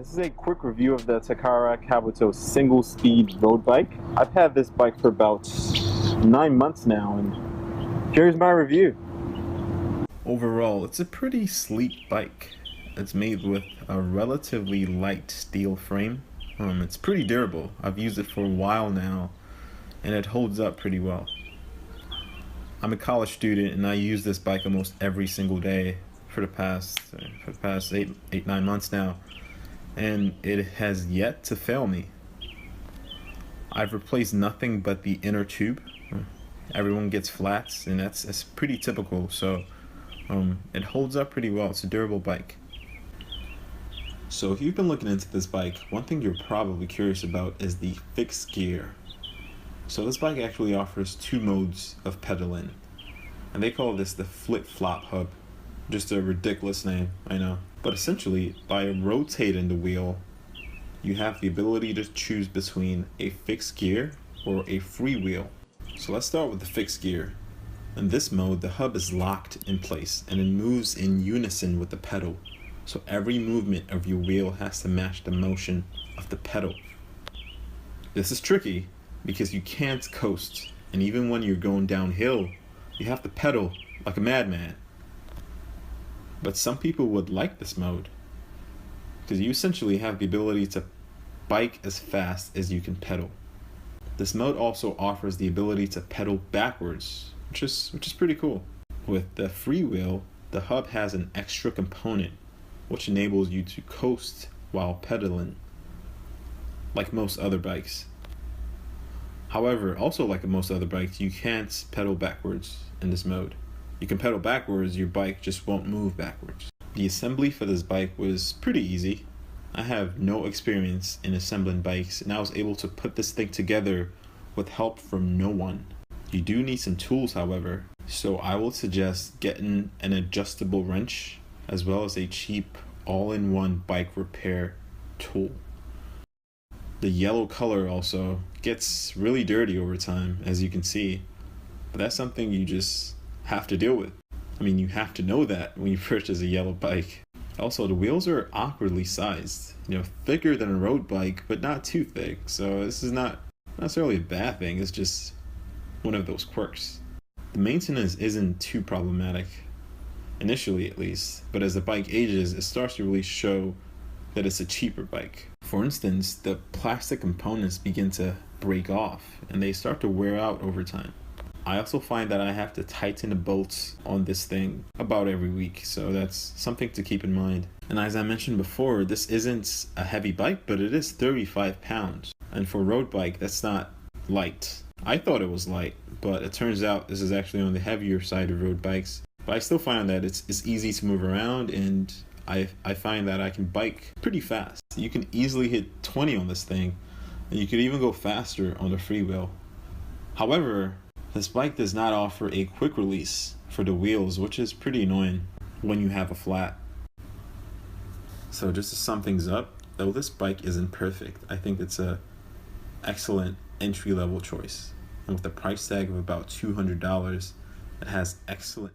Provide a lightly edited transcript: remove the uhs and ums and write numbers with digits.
This is a quick review of the Takara Kabuto single speed road bike. I've had this bike for about 9 months now, and here's my review. Overall, it's a pretty sleek bike. It's made with a relatively light steel frame. It's pretty durable. I've used it for a while now, and it holds up pretty well. I'm a college student, and I use this bike almost every single day for the past 9 months now, and it has yet to fail me. I've replaced nothing but the inner tube. Everyone gets flats, and that's pretty typical, so it holds up pretty well. It's a durable bike. So if you've been looking into this bike, one thing you're probably curious about is the fixed gear. So this bike actually offers 2 modes of pedaling, and they call this the flip-flop hub. Just a ridiculous name, I know. But essentially, by rotating the wheel, you have the ability to choose between a fixed gear or a freewheel. So let's start with the fixed gear. In this mode, the hub is locked in place and it moves in unison with the pedal. So every movement of your wheel has to match the motion of the pedal. This is tricky because you can't coast, and even when you're going downhill, you have to pedal like a madman. But some people would like this mode because you essentially have the ability to bike as fast as you can pedal. This mode also offers the ability to pedal backwards, which is pretty cool. With the freewheel, the hub has an extra component which enables you to coast while pedaling, like most other bikes. However, also like most other bikes, you can't pedal backwards in this mode. You can pedal backwards, your bike just won't move backwards. The assembly for this bike was pretty easy. I have no experience in assembling bikes, and I was able to put this thing together with help from no one. You do need some tools, however, so I will suggest getting an adjustable wrench as well as a cheap all-in-one bike repair tool. The yellow color also gets really dirty over time, as you can see, but that's something you just have to deal with. I mean, you have to know that when you purchase a yellow bike. Also, the wheels are awkwardly sized, thicker than a road bike, but not too thick. So this is not necessarily a bad thing. It's just one of those quirks. The maintenance isn't too problematic, initially at least, but as the bike ages, it starts to really show that it's a cheaper bike. For instance, the plastic components begin to break off and they start to wear out over time. I also find that I have to tighten the bolts on this thing about every week, so that's something to keep in mind. And as I mentioned before, this isn't a heavy bike, but it is 35 pounds. And for a road bike, that's not light. I thought it was light, but it turns out this is actually on the heavier side of road bikes. But I still find that it's easy to move around, and I find that I can bike pretty fast. You can easily hit 20 on this thing, and you could even go faster on the freewheel. However, this bike does not offer a quick release for the wheels, which is pretty annoying when you have a flat. So just to sum things up, though this bike isn't perfect, I think it's a excellent entry-level choice. And with a price tag of about $200, it has excellent